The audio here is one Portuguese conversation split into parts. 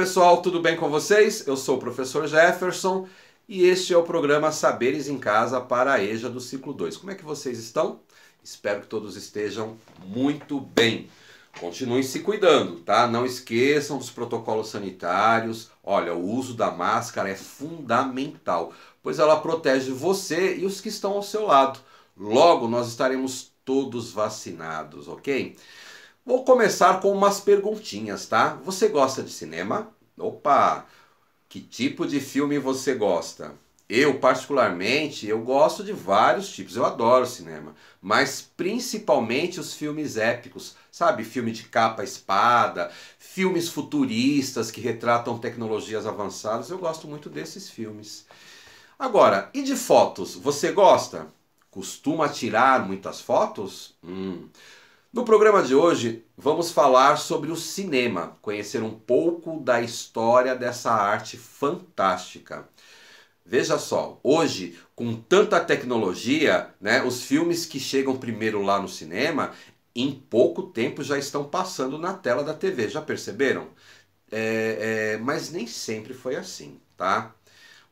pessoal, tudo bem com vocês? Eu sou o professor Jefferson e este é o programa Saberes em Casa para a EJA do ciclo 2. Como é que vocês estão? Espero que todos estejam muito bem. Continuem se cuidando, tá? Não esqueçam dos protocolos sanitários. Olha, o uso da máscara é fundamental, pois ela protege você e os que estão ao seu lado. Logo, nós estaremos todos vacinados, ok? Vou começar com umas perguntinhas, tá? Você gosta de cinema? Opa! Que tipo de filme você gosta? Eu, particularmente, eu gosto de vários tipos. Eu adoro cinema, mas principalmente os filmes épicos, sabe? Filme de capa espada, filmes futuristas que retratam tecnologias avançadas. Eu gosto muito desses filmes. Agora, e de fotos? Você gosta? Costuma tirar muitas fotos? No programa de hoje, vamos falar sobre o cinema, conhecer um pouco da história dessa arte fantástica. Veja só, hoje, com tanta tecnologia, né, os filmes que chegam primeiro lá no cinema, em pouco tempo já estão passando na tela da TV, já perceberam? Mas nem sempre foi assim, tá?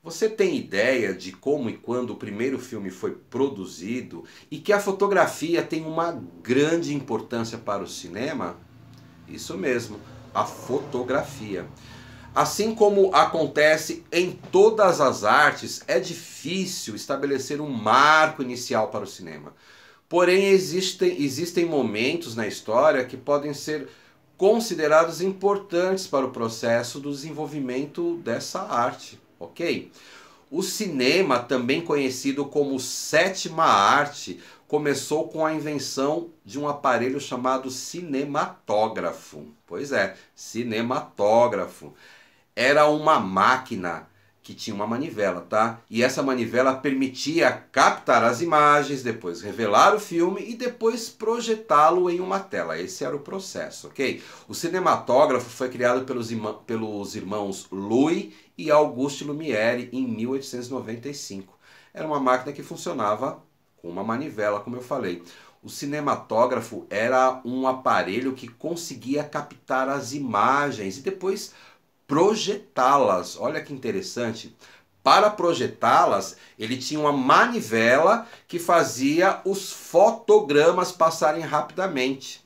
Você tem ideia de como e quando o primeiro filme foi produzido e que a fotografia tem uma grande importância para o cinema? Isso mesmo, a fotografia. Assim como acontece em todas as artes, é difícil estabelecer um marco inicial para o cinema. Porém, existem momentos na história que podem ser considerados importantes para o processo do desenvolvimento dessa arte. Ok? O cinema, também conhecido como sétima arte, começou com a invenção de um aparelho chamado cinematógrafo. Pois é, cinematógrafo. Era uma máquina que tinha uma manivela, tá? E essa manivela permitia captar as imagens, depois revelar o filme e depois projetá-lo em uma tela. Esse era o processo, ok? O cinematógrafo foi criado pelos irmãos Louis e Auguste Lumière em 1895. Era uma máquina que funcionava com uma manivela, como eu falei. O cinematógrafo era um aparelho que conseguia captar as imagens e depois projetá-las. Olha que interessante. Para projetá-las, ele tinha uma manivela que fazia os fotogramas passarem rapidamente.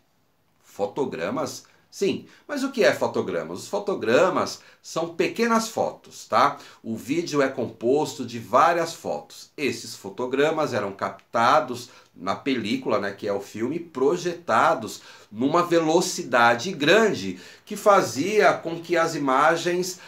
Fotogramas? Sim, mas o que é fotogramas? Os fotogramas são pequenas fotos, tá? O vídeo é composto de várias fotos. Esses fotogramas eram captados na película, né, que é o filme, projetados numa velocidade grande que fazia com que as imagens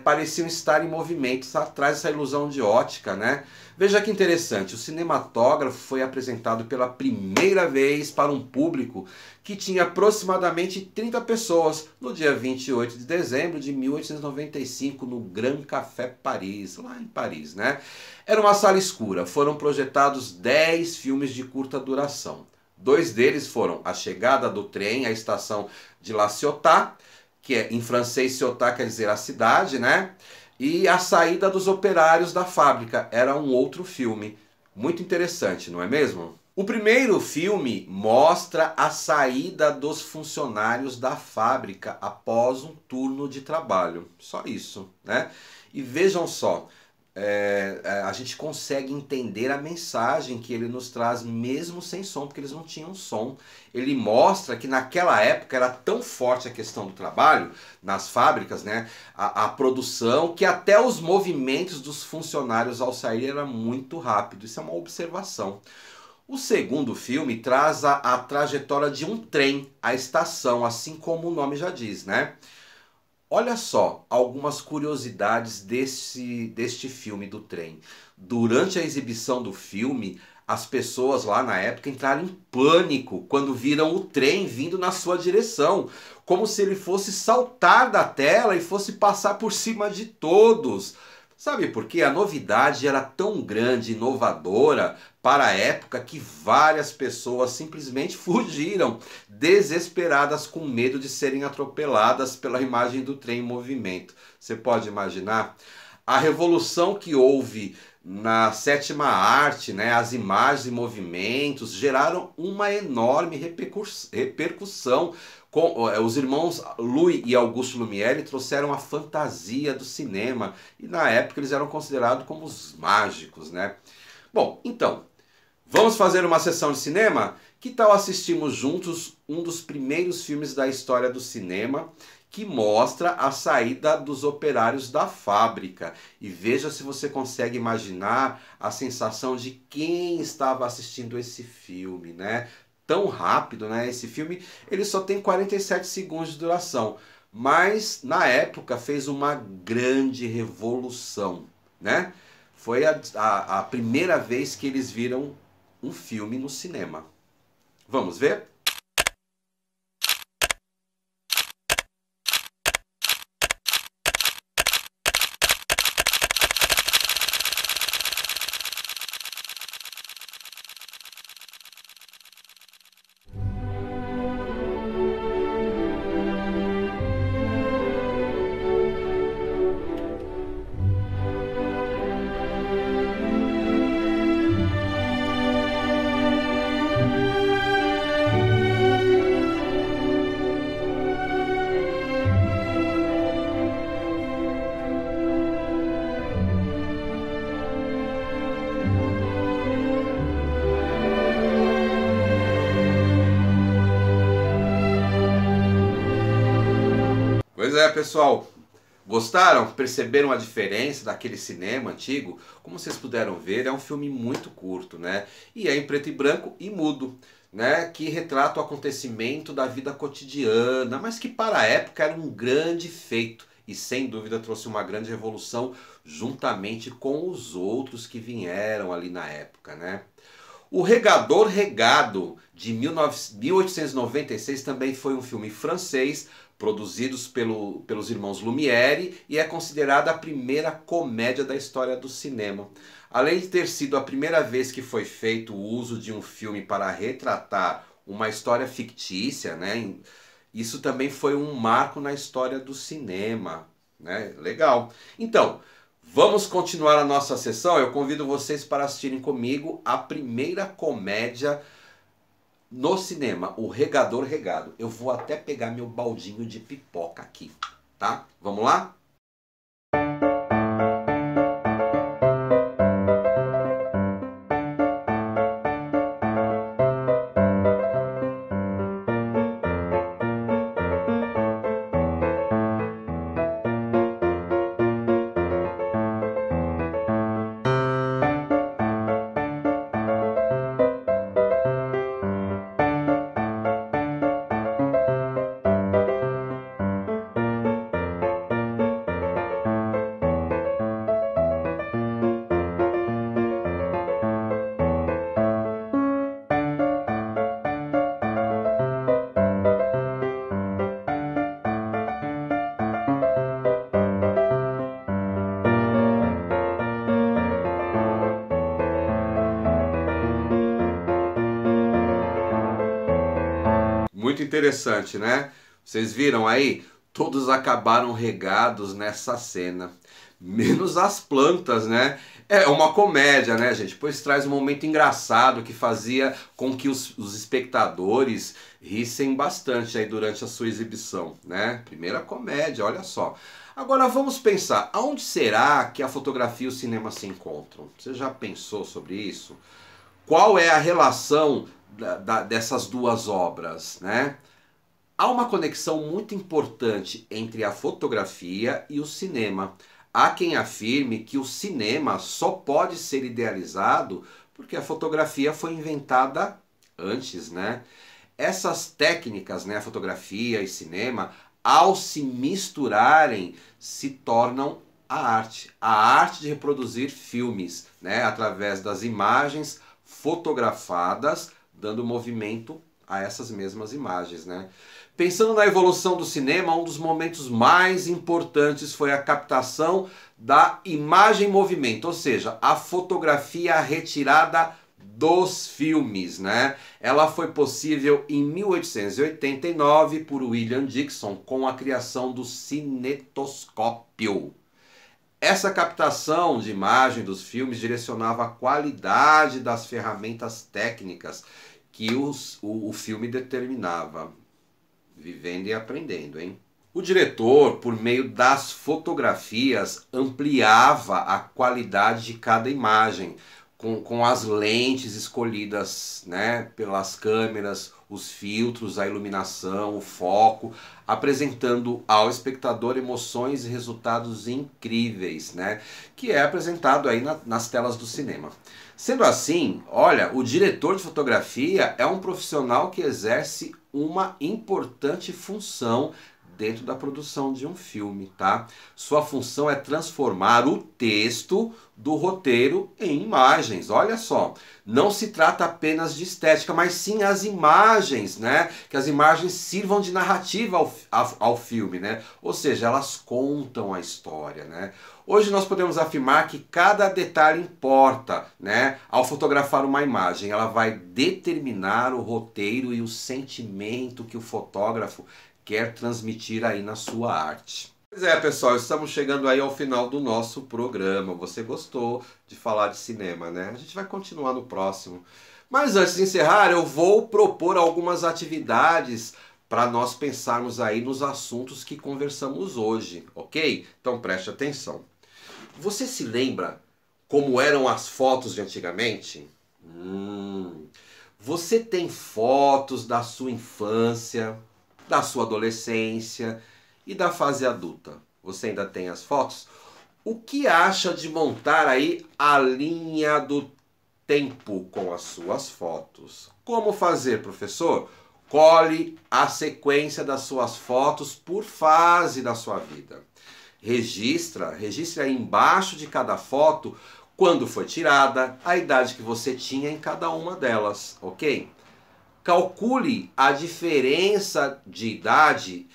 pareciam estar em movimento, traz essa ilusão de ótica, né? Veja que interessante, o cinematógrafo foi apresentado pela primeira vez para um público que tinha aproximadamente 30 pessoas no dia 28 de dezembro de 1895 no Grand Café Paris, lá em Paris, né? Era uma sala escura, foram projetados 10 filmes de curta duração. 2 deles foram A Chegada do Trem à Estação de La Ciotat, que em francês Ciotat quer dizer a cidade, né? E A Saída dos Operários da Fábrica, era um outro filme. Muito interessante, não é mesmo? O primeiro filme mostra a saída dos funcionários da fábrica após um turno de trabalho. Só isso, né? E vejam só, a gente consegue entender a mensagem que ele nos traz mesmo sem som, porque eles não tinham som. Ele mostra que naquela época era tão forte a questão do trabalho nas fábricas, né, a produção, que até os movimentos dos funcionários ao sair era muito rápido. Isso é uma observação. O segundo filme traz a trajetória de um trem à estação, assim como o nome já diz, né? Olha só algumas curiosidades deste filme do trem. Durante a exibição do filme, as pessoas lá na época entraram em pânico quando viram o trem vindo na sua direção, como se ele fosse saltar da tela e fosse passar por cima de todos. Sabe por quê? A novidade era tão grande e inovadora para a época que várias pessoas simplesmente fugiram, desesperadas com medo de serem atropeladas pela imagem do trem em movimento. Você pode imaginar? A revolução que houve na sétima arte, né, as imagens e movimentos geraram uma enorme repercussão Os irmãos Louis e Auguste Lumière trouxeram a fantasia do cinema e na época eles eram considerados como os mágicos, né? Bom, então, vamos fazer uma sessão de cinema? Que tal assistirmos juntos um dos primeiros filmes da história do cinema que mostra a saída dos operários da fábrica? E veja se você consegue imaginar a sensação de quem estava assistindo esse filme, né? Tão rápido, né? Esse filme ele só tem 47 segundos de duração, mas na época fez uma grande revolução, né? Foi a primeira vez que eles viram um filme no cinema. Vamos ver? Pois é, pessoal. Gostaram? Perceberam a diferença daquele cinema antigo? Como vocês puderam ver, é um filme muito curto, né? E é em preto e branco e mudo, né? Que retrata o acontecimento da vida cotidiana, mas que para a época era um grande feito e sem dúvida trouxe uma grande revolução juntamente com os outros que vieram ali na época, né? O Regador Regado, de 1896, também foi um filme francês, produzido pelos irmãos Lumière, e é considerada a primeira comédia da história do cinema. Além de ter sido a primeira vez que foi feito o uso de um filme para retratar uma história fictícia, né? Isso também foi um marco na história do cinema, né? Legal. Então, vamos continuar a nossa sessão. Eu convido vocês para assistirem comigo a primeira comédia no cinema, O Regador Regado. Eu vou até pegar meu baldinho de pipoca aqui, tá? Vamos lá? Muito interessante, né? Vocês viram aí? Todos acabaram regados nessa cena. Menos as plantas, né? É uma comédia, né, gente? Pois traz um momento engraçado que fazia com que os espectadores rissem bastante aí durante a sua exibição, né? Primeira comédia, olha só. Agora vamos pensar, aonde será que a fotografia e o cinema se encontram? Você já pensou sobre isso? Qual é a relação dessas duas obras, né? Há uma conexão muito importante entre a fotografia e o cinema. Há quem afirme que o cinema só pode ser idealizado porque a fotografia foi inventada antes, né? Essas técnicas, né, fotografia e cinema, ao se misturarem, se tornam a arte de reproduzir filmes, né, através das imagens fotografadas, dando movimento a essas mesmas imagens, né? Pensando na evolução do cinema, um dos momentos mais importantes foi a captação da imagem em movimento, ou seja, a fotografia retirada dos filmes, né? Ela foi possível em 1889 por William Dixon com a criação do cinetoscópio. Essa captação de imagem dos filmes direcionava a qualidade das ferramentas técnicas que o filme determinava. vivendo e aprendendo, hein? O diretor, por meio das fotografias, ampliava a qualidade de cada imagem, com as lentes escolhidas, né, pelas câmeras, os filtros, a iluminação, o foco, apresentando ao espectador emoções e resultados incríveis, né, que é apresentado aí nas telas do cinema. Sendo assim, olha, o diretor de fotografia é um profissional que exerce uma importante função dentro da produção de um filme, tá? Sua função é transformar o texto do roteiro em imagens. Olha só, não se trata apenas de estética, mas sim as imagens, né? Que as imagens sirvam de narrativa ao filme, né? Ou seja, elas contam a história, né? Hoje nós podemos afirmar que cada detalhe importa, né? Ao fotografar uma imagem, ela vai determinar o roteiro e o sentimento que o fotógrafo quer transmitir aí na sua arte. Pois é, pessoal, estamos chegando aí ao final do nosso programa. Você gostou de falar de cinema, né? A gente vai continuar no próximo. Mas antes de encerrar, eu vou propor algumas atividades para nós pensarmos aí nos assuntos que conversamos hoje, ok? Então preste atenção. Você se lembra como eram as fotos de antigamente? Você tem fotos da sua infância, da sua adolescência e da fase adulta? Você ainda tem as fotos? O que acha de montar aí a linha do tempo com as suas fotos? Como fazer, professor? Cole a sequência das suas fotos por fase da sua vida. Registre aí embaixo de cada foto quando foi tirada, a idade que você tinha em cada uma delas, ok? Calcule a diferença de idade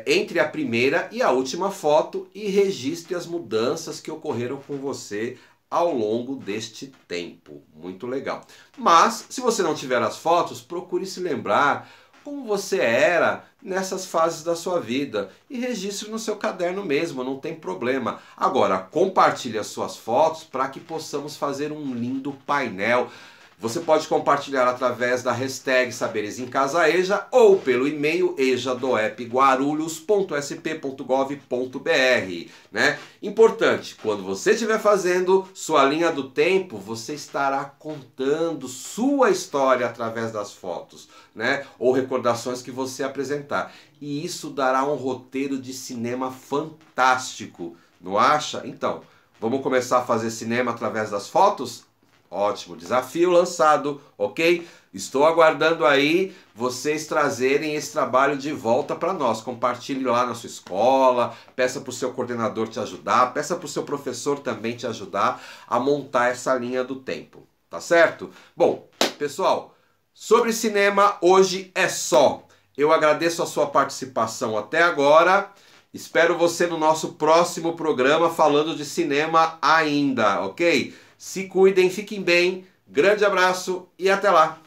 entre a primeira e a última foto e registre as mudanças que ocorreram com você ao longo deste tempo. Muito legal. Mas, se você não tiver as fotos, procure se lembrar como você era nessas fases da sua vida e registre no seu caderno mesmo, não tem problema. Agora, compartilhe as suas fotos para que possamos fazer um lindo painel. Você pode compartilhar através da hashtag Saberes em Casa EJA ou pelo e-mail ejadoepguarulhos.sp.gov.br, né? Importante, quando você estiver fazendo sua linha do tempo, você estará contando sua história através das fotos, né? Ou recordações que você apresentar. E isso dará um roteiro de cinema fantástico, não acha? Então, vamos começar a fazer cinema através das fotos? Ótimo, desafio lançado, ok? Estou aguardando aí vocês trazerem esse trabalho de volta para nós. Compartilhe lá na sua escola, peça para o seu coordenador te ajudar, peça para o seu professor também te ajudar a montar essa linha do tempo, tá certo? Bom, pessoal, sobre cinema hoje é só. Eu agradeço a sua participação até agora. Espero você no nosso próximo programa falando de cinema ainda, ok? Se cuidem, fiquem bem, grande abraço e até lá!